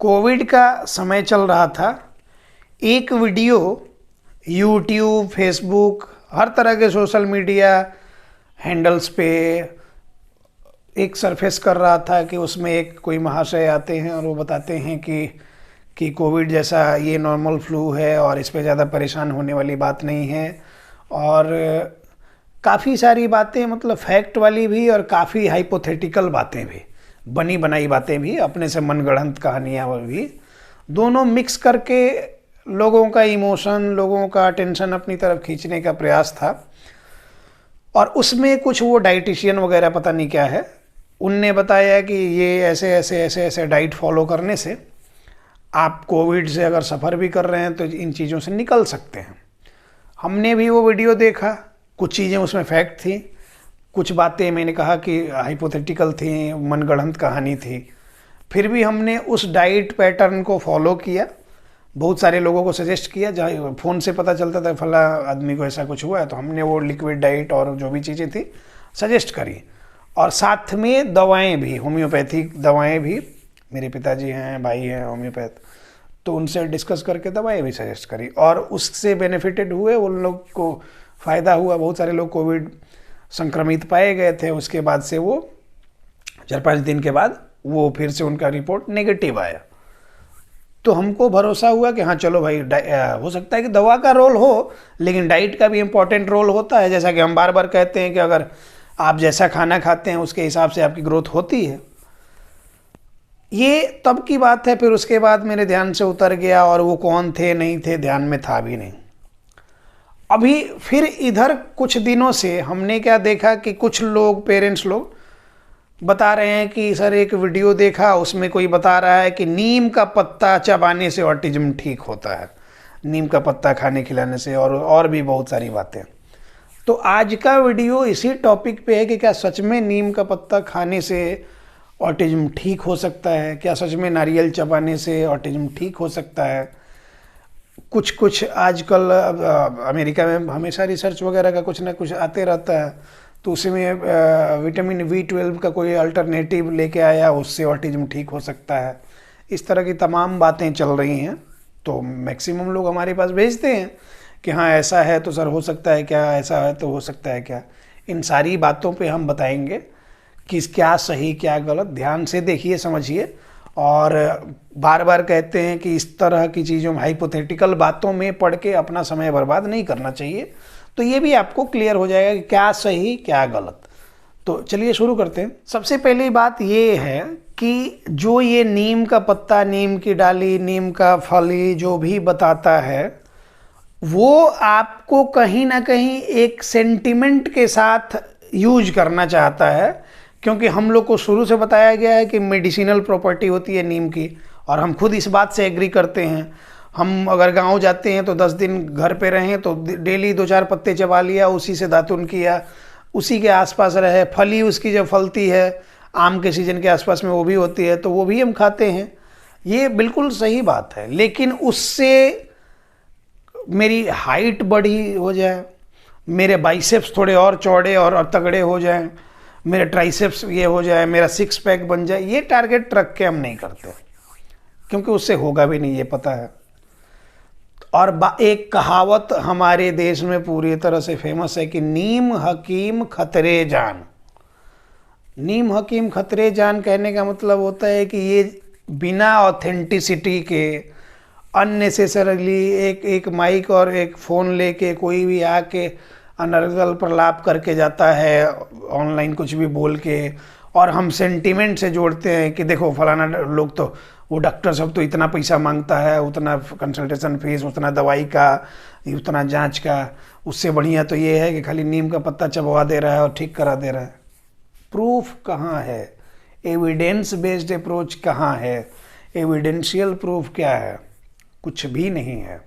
Covid का समय चल रहा था। एक वीडियो यूट्यूब, फेसबुक, हर तरह के सोशल मीडिया हैंडल्स पे एक सरफेस कर रहा था कि उसमें एक कोई महाशय आते हैं और वो बताते हैं कि कोविड जैसा ये नॉर्मल फ्लू है और इस पे ज़्यादा परेशान होने वाली बात नहीं है। और काफ़ी सारी बातें, मतलब फैक्ट वाली भी और काफ़ी हाइपोथेटिकल बातें भी, बनी बनाई बातें भी, अपने से मनगढ़ंत कहानियाँ भी, दोनों मिक्स करके लोगों का इमोशन, लोगों का अटेंशन अपनी तरफ खींचने का प्रयास था। और उसमें कुछ वो डाइटिशियन वगैरह पता नहीं क्या है, उनने बताया कि ये ऐसे ऐसे ऐसे ऐसे डाइट फॉलो करने से आप कोविड से अगर सफ़र भी कर रहे हैं तो इन चीज़ों से निकल सकते हैं। हमने भी वो वीडियो देखा, कुछ चीज़ें उसमें फैक्ट थी, कुछ बातें मैंने कहा कि हाइपोथेटिकल थी, मनगढ़ंत कहानी थी। फिर भी हमने उस डाइट पैटर्न को फॉलो किया, बहुत सारे लोगों को सजेस्ट किया। जहाँ फ़ोन से पता चलता था फला आदमी को ऐसा कुछ हुआ है, तो हमने वो लिक्विड डाइट और जो भी चीज़ें थी सजेस्ट करी। और साथ में दवाएं भी, होम्योपैथिक दवाएं भी, मेरे पिताजी हैं, भाई हैं होम्योपैथ, तो उनसे डिस्कस करके दवाएं भी सजेस्ट करी और उससे बेनिफिटेड हुए, उन लोग को फ़ायदा हुआ। बहुत सारे लोग कोविड संक्रमित पाए गए थे, उसके बाद से वो 4-5 दिन के बाद वो फिर से उनका रिपोर्ट नेगेटिव आया। तो हमको भरोसा हुआ कि हाँ चलो भाई, हो सकता है कि दवा का रोल हो, लेकिन डाइट का भी इम्पोर्टेंट रोल होता है। जैसा कि हम बार बार कहते हैं कि अगर आप जैसा खाना खाते हैं उसके हिसाब से आपकी ग्रोथ होती है। ये तब की बात है। फिर उसके बाद मेरे ध्यान से उतर गया और वो कौन थे नहीं थे ध्यान में था भी नहीं। अभी फिर इधर कुछ दिनों से हमने क्या देखा कि कुछ लोग, पेरेंट्स लोग बता रहे हैं कि सर एक वीडियो देखा, उसमें कोई बता रहा है कि नीम का पत्ता चबाने से ऑटिज्म ठीक होता है, नीम का पत्ता खाने खिलाने से, और भी बहुत सारी बातें। तो आज का वीडियो इसी टॉपिक पे है कि क्या सच में नीम का पत्ता खाने से ऑटिज्म ठीक हो सकता है? क्या सच में नारियल चबाने से ऑटिज्म ठीक हो सकता है? कुछ आजकल अमेरिका में हमेशा रिसर्च वगैरह का कुछ ना कुछ आते रहता है, तो उसमें विटामिन B12 का कोई अल्टरनेटिव लेके आया, उससे ऑटिज्म ठीक हो सकता है। इस तरह की तमाम बातें चल रही हैं। तो मैक्सिमम लोग हमारे पास भेजते हैं कि हाँ ऐसा है तो सर हो सकता है क्या, ऐसा है तो हो सकता है क्या। इन सारी बातों पे हम बताएंगे कि क्या सही क्या गलत। ध्यान से देखिए, समझिए। और बार बार कहते हैं कि इस तरह की चीज़ों में, हाइपोथेटिकल बातों में पढ़ के अपना समय बर्बाद नहीं करना चाहिए। तो ये भी आपको क्लियर हो जाएगा कि क्या सही क्या गलत। तो चलिए शुरू करते हैं। सबसे पहली बात ये है कि जो ये नीम का पत्ता, नीम की डाली, नीम का फली जो भी बताता है, वो आपको कहीं ना कहीं एक सेंटिमेंट के साथ यूज करना चाहता है, क्योंकि हम लोग को शुरू से बताया गया है कि मेडिसिनल प्रॉपर्टी होती है नीम की, और हम खुद इस बात से एग्री करते हैं। हम अगर गांव जाते हैं तो 10 दिन घर पे रहें तो डेली 2-4 पत्ते चबा लिया, उसी से दातुन किया, उसी के आसपास रहे। फली उसकी जब फलती है आम के सीजन के आसपास में, वो भी होती है, तो वो भी हम खाते हैं। ये बिल्कुल सही बात है। लेकिन उससे मेरी हाइट बड़ी हो जाए, मेरे बाइसेप्स थोड़े और चौड़े और तगड़े हो जाएं, मेरे ट्राइसेप्स ये हो जाए, मेरा 6 पैक बन जाए, ये टारगेट रख के हम नहीं करते, क्योंकि उससे होगा भी नहीं, ये पता है। और एक कहावत हमारे देश में पूरी तरह से फेमस है कि नीम हकीम खतरे जान। नीम हकीम खतरे जान कहने का मतलब होता है कि ये बिना ऑथेंटिसिटी के, अननेसेसरली एक माइक और एक फ़ोन लेके कोई भी आके अनर्गल प्रलाप करके जाता है, ऑनलाइन कुछ भी बोल के, और हम सेंटीमेंट से जोड़ते हैं कि देखो फलाना लोग तो, वो डॉक्टर सब तो इतना पैसा मांगता है, उतना कंसल्टेशन फीस, उतना दवाई का, उतना जांच का, उससे बढ़िया तो ये है कि खाली नीम का पत्ता चबवा दे रहा है और ठीक करा दे रहा है। प्रूफ कहाँ है? एविडेंस बेस्ड अप्रोच कहाँ है? एविडेंशियल प्रूफ क्या है? कुछ भी नहीं है।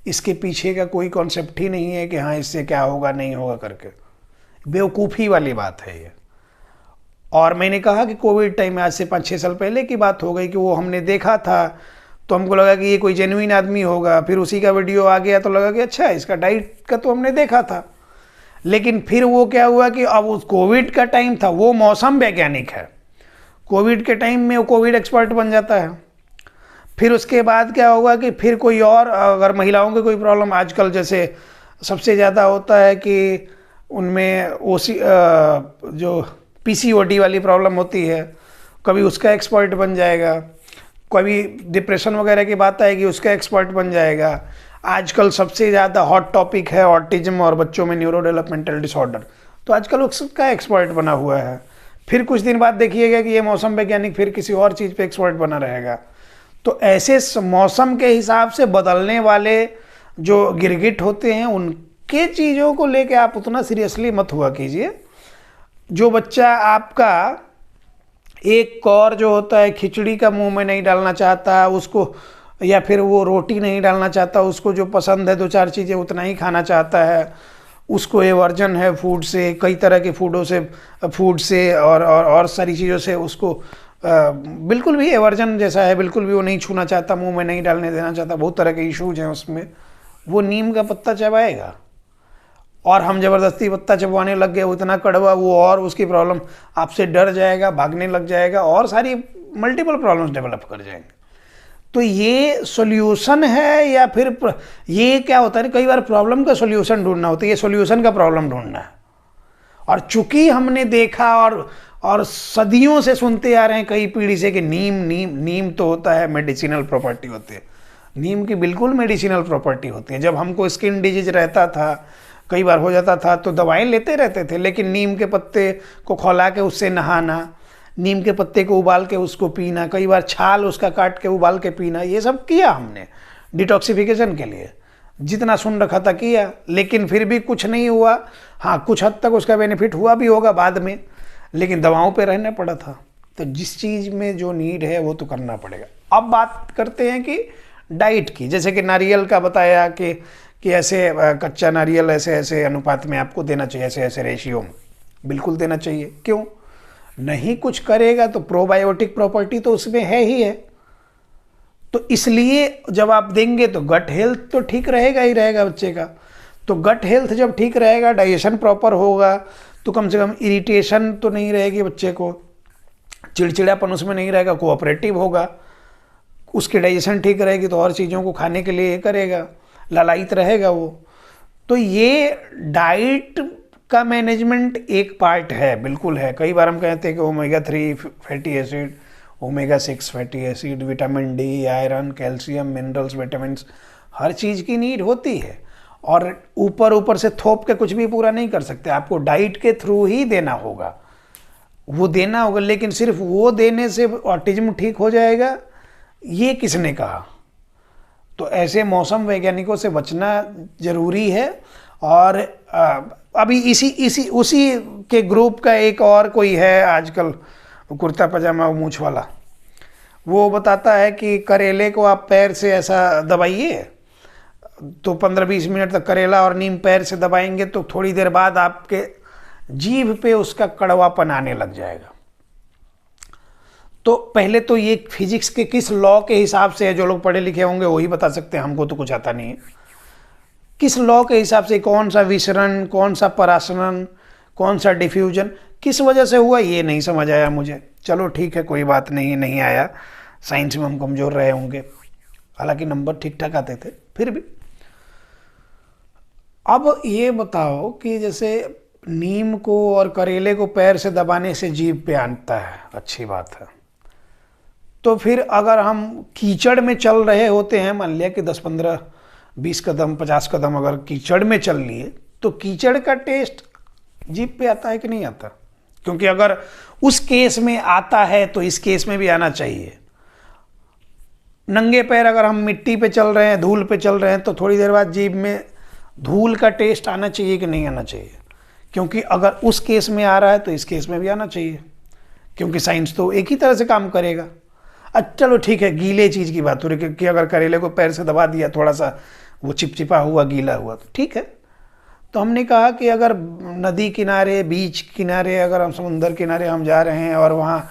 इसके पीछे का कोई कॉन्सेप्ट ही नहीं है कि हाँ इससे क्या होगा नहीं होगा करके। बेवकूफ़ी वाली बात है ये। और मैंने कहा कि कोविड टाइम में, आज से 5-6 साल पहले की बात हो गई, कि वो हमने देखा था तो हमको लगा कि ये कोई जेन्युइन आदमी होगा। फिर उसी का वीडियो आ गया तो लगा कि अच्छा, इसका डाइट का तो हमने देखा था। लेकिन फिर वो क्या हुआ कि अब उस कोविड का टाइम था, वो मौसम वैज्ञानिक है, कोविड के टाइम में वो कोविड एक्सपर्ट बन जाता है। फिर उसके बाद क्या होगा कि फिर कोई और, अगर महिलाओं की कोई प्रॉब्लम आजकल जैसे सबसे ज़्यादा होता है कि उनमें ओसी जो पीसीओडी वाली प्रॉब्लम होती है, कभी उसका एक्सपर्ट बन जाएगा, कभी डिप्रेशन वगैरह की बात आएगी उसका एक्सपर्ट बन जाएगा। आजकल सबसे ज़्यादा हॉट टॉपिक है ऑटिज्म और बच्चों में न्यूरो डेवलपमेंटल डिसऑर्डर, तो आजकल उसका एक्सपर्ट बना हुआ है। फिर कुछ दिन बाद देखिएगा कि ये मौसम वैज्ञानिक फिर किसी और चीज़ पे एक्सपर्ट बना रहेगा। तो ऐसे मौसम के हिसाब से बदलने वाले जो गिरगिट होते हैं उनके चीज़ों को लेके आप उतना सीरियसली मत हुआ कीजिए। जो बच्चा आपका एक कौर जो होता है खिचड़ी का मुंह में नहीं डालना चाहता उसको, या फिर वो रोटी नहीं डालना चाहता, उसको जो पसंद है 2-4 चीज़ें उतना ही खाना चाहता है, उसको एवर्जन है फूड से, कई तरह के फूडों से, फूड से और सारी चीज़ों से उसको बिल्कुल भी एवर्जन जैसा है, बिल्कुल भी वो नहीं छूना चाहता, मुंह में नहीं डालने देना चाहता, बहुत तरह के इश्यूज हैं उसमें। वो नीम का पत्ता चबाएगा और हम ज़बरदस्ती पत्ता चबवाने लग गए, उतना कड़वा, वो और उसकी प्रॉब्लम आपसे डर जाएगा, भागने लग जाएगा और सारी मल्टीपल प्रॉब्लम्स डेवलप कर जाएंगे। तो ये सॉल्यूशन है या फिर ये क्या होता है, कई बार प्रॉब्लम का सॉल्यूशन ढूंढना होता है, ये सॉल्यूशन का प्रॉब्लम ढूंढना है। और चूंकि हमने देखा और सदियों से सुनते आ रहे हैं कई पीढ़ी से कि नीम तो होता है मेडिसिनल प्रॉपर्टी होती है। नीम की बिल्कुल मेडिसिनल प्रॉपर्टी होती है। जब हमको स्किन डिजीज रहता था, कई बार हो जाता था, तो दवाएं लेते रहते थे, लेकिन नीम के पत्ते को खौला के उससे नहाना, नीम के पत्ते को उबाल के उसको पीना, कई बार छाल उसका काट के उबाल के पीना, ये सब किया हमने डिटॉक्सिफिकेशन के लिए, जितना सुन रखा था किया, लेकिन फिर भी कुछ नहीं हुआ। हाँ, कुछ हद तक उसका बेनिफिट हुआ भी होगा बाद में, लेकिन दवाओं पे रहना पड़ा था। तो जिस चीज़ में जो नीड है वो तो करना पड़ेगा। अब बात करते हैं कि डाइट की, जैसे कि नारियल का बताया कि ऐसे कच्चा नारियल ऐसे ऐसे अनुपात में आपको देना चाहिए, ऐसे ऐसे रेशियो में बिल्कुल देना चाहिए। क्यों? नहीं कुछ करेगा तो प्रोबायोटिक प्रॉपर्टी तो उसमें है ही है, तो इसलिए जब आप देंगे तो गट हेल्थ तो ठीक रहेगा ही रहेगा बच्चे का। तो गट हेल्थ जब ठीक रहेगा, डाइजेशन प्रॉपर होगा, तो कम से कम इरिटेशन तो नहीं रहेगी बच्चे को, चिड़चिड़ापन उसमें नहीं रहेगा, कोऑपरेटिव होगा, उसकी डाइजेशन ठीक रहेगी तो और चीज़ों को खाने के लिए करेगा, लालायित रहेगा वो। तो ये डाइट का मैनेजमेंट एक पार्ट है, बिल्कुल है। कई बार हम कहते हैं कि omega 3 fatty acid, omega 6 fatty acid, vitamin D, iron, calcium, minerals, vitamins, हर चीज़ की नीड होती है। और ऊपर से थोप के कुछ भी पूरा नहीं कर सकते, आपको डाइट के थ्रू ही देना होगा, वो देना होगा। लेकिन सिर्फ वो देने से ऑटिज्म ठीक हो जाएगा, ये किसने कहा? तो ऐसे मौसम वैज्ञानिकों से बचना जरूरी है। और अभी उसी के ग्रुप का एक और कोई है आजकल, कुर्ता पजामा मूछ वाला, वो बताता है कि करेले को आप पैर से ऐसा दबाइए, तो 15-20 मिनट तक करेला और नीम पैर से दबाएंगे तो थोड़ी देर बाद आपके जीभ पे उसका कड़वापन आने लग जाएगा। तो पहले तो ये फिजिक्स के किस लॉ के हिसाब से है, जो लोग पढ़े लिखे होंगे वही बता सकते हैं, हमको तो कुछ आता नहीं है। किस लॉ के हिसाब से कौन सा विसरण, कौन सा परासरण, कौन सा डिफ्यूजन, किस वजह से हुआ, ये नहीं समझ आया मुझे। चलो ठीक है, कोई बात नहीं आया, साइंस में हम कमज़ोर रहे होंगे, हालांकि नंबर ठीक ठाक आते थे फिर भी। अब ये बताओ कि जैसे नीम को और करेले को पैर से दबाने से जीभ पे आता है, अच्छी बात है। तो फिर अगर हम कीचड़ में चल रहे होते हैं, मान लिया कि 10-15-20 कदम 50 कदम अगर कीचड़ में चल लिए, तो कीचड़ का टेस्ट जीभ पे आता है कि नहीं आता? क्योंकि अगर उस केस में आता है तो इस केस में भी आना चाहिए। नंगे पैर अगर हम मिट्टी पे चल रहे हैं, धूल पे चल रहे हैं, तो थोड़ी देर बाद जीभ में धूल का टेस्ट आना चाहिए कि नहीं आना चाहिए? क्योंकि अगर उस केस में आ रहा है तो इस केस में भी आना चाहिए, क्योंकि साइंस तो एक ही तरह से काम करेगा। अच्छा चलो ठीक है, गीले चीज़ की बात हो रही है कि अगर करेले को पैर से दबा दिया, थोड़ा सा वो चिपचिपा हुआ, गीला हुआ, तो ठीक है। तो हमने कहा कि अगर नदी किनारे, बीच किनारे, अगर हम समुंदर किनारे हम जा रहे हैं और वहाँ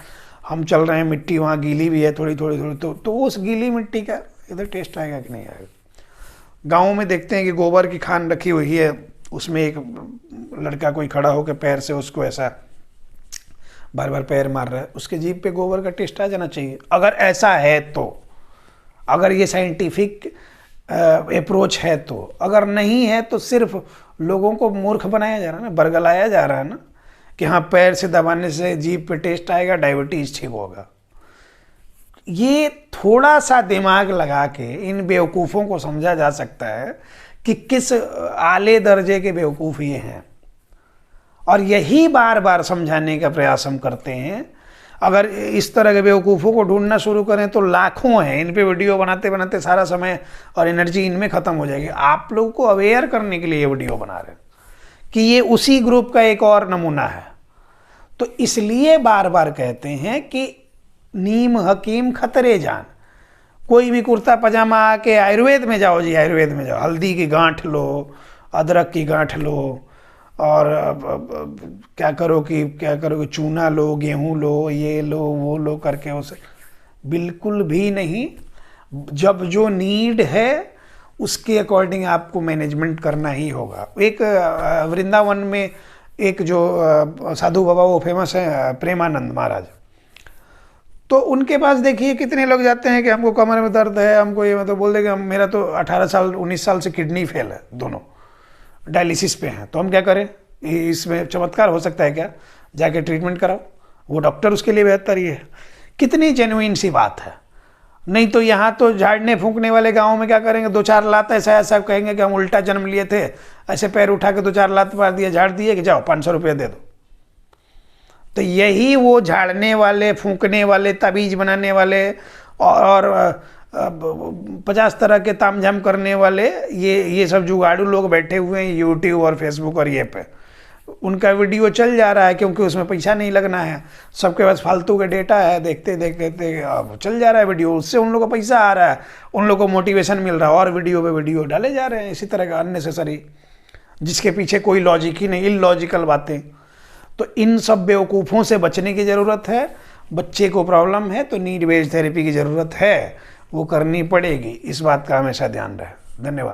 हम चल रहे हैं, मिट्टी वहाँ गीली भी है थोड़ी, तो उस गीली मिट्टी का इधर टेस्ट आएगा कि नहीं आएगा? गाँव में देखते हैं कि गोबर की खान रखी हुई है, उसमें एक लड़का कोई खड़ा होकर पैर से उसको ऐसा बार बार पैर मार रहा है, उसके जीभ पे गोबर का टेस्ट आ जाना चाहिए, अगर ऐसा है तो। अगर ये साइंटिफिक अप्रोच है तो। अगर नहीं है तो सिर्फ लोगों को मूर्ख बनाया जा रहा है ना, बरगलाया जा रहा है ना, कि हाँ पैर से दबाने से जीभ पे टेस्ट आएगा, डायबिटीज़ ठीक होगा। ये थोड़ा सा दिमाग लगा के इन बेवकूफ़ों को समझा जा सकता है कि किस आले दर्जे के बेवकूफ़ ये हैं, और यही बार बार समझाने का प्रयास हम करते हैं। अगर इस तरह के बेवकूफ़ों को ढूंढना शुरू करें तो लाखों हैं, इन पे वीडियो बनाते बनाते सारा समय और एनर्जी इनमें ख़त्म हो जाएगी। आप लोगों को अवेयर करने के लिए ये वीडियो बना रहे हैं कि ये उसी ग्रुप का एक और नमूना है। तो इसलिए बार बार कहते हैं कि नीम हकीम खतरे जान। कोई भी कुर्ता पजामा आके आयुर्वेद में जाओ जी, आयुर्वेद में जाओ, हल्दी की गांठ लो, अदरक की गांठ लो, और क्या करो कि चूना लो, गेहूं लो, ये लो वो लो करके उसे, बिल्कुल भी नहीं। जब जो नीड है उसके अकॉर्डिंग आपको मैनेजमेंट करना ही होगा। एक वृंदावन में एक जो साधु बाबा वो फेमस है प्रेमानंद महाराज, तो उनके पास देखिए कितने लोग जाते हैं कि हमको कमर में दर्द है, हमको ये, मतलब बोल देंगे मेरा तो 18 साल 19 साल से किडनी फेल है, दोनों डायलिसिस पे हैं, तो हम क्या करें, इसमें चमत्कार हो सकता है क्या, जाके ट्रीटमेंट कराओ, वो डॉक्टर उसके लिए बेहतर ही है। कितनी जेन्युइन सी बात है। नहीं तो यहाँ तो झाड़ने फूंकने वाले गाँव में क्या करेंगे, 2-4 लात ऐसा ऐसा कहेंगे कि हम उल्टा जन्म लिए थे, ऐसे पैर उठा के 2-4 लात मार दिया, झाड़ दिए कि जाओ 500 रुपये दे दो। तो यही वो झाड़ने वाले, फूंकने वाले, ताबीज बनाने वाले और 50 तरह के तामझाम करने वाले, ये सब जुगाड़ू लोग बैठे हुए हैं यूट्यूब और फेसबुक और ये पे। उनका वीडियो चल जा रहा है क्योंकि उसमें पैसा नहीं लगना है, सबके पास फालतू का डेटा है, देखते देखते अब चल जा रहा है वीडियो, उससे उन लोगों को पैसा आ रहा है, उन लोगों को मोटिवेशन मिल रहा है, और वीडियो पे वीडियो डाले जा रहे हैं इसी तरह का अननेसेसरी, जिसके पीछे कोई लॉजिक ही नहीं, इलॉजिकल बातें। तो इन सब बेवकूफ़ों से बचने की ज़रूरत है। बच्चे को प्रॉब्लम है तो नीड बेस्ड थेरेपी की ज़रूरत है, वो करनी पड़ेगी, इस बात का हमेशा ध्यान रहे। धन्यवाद।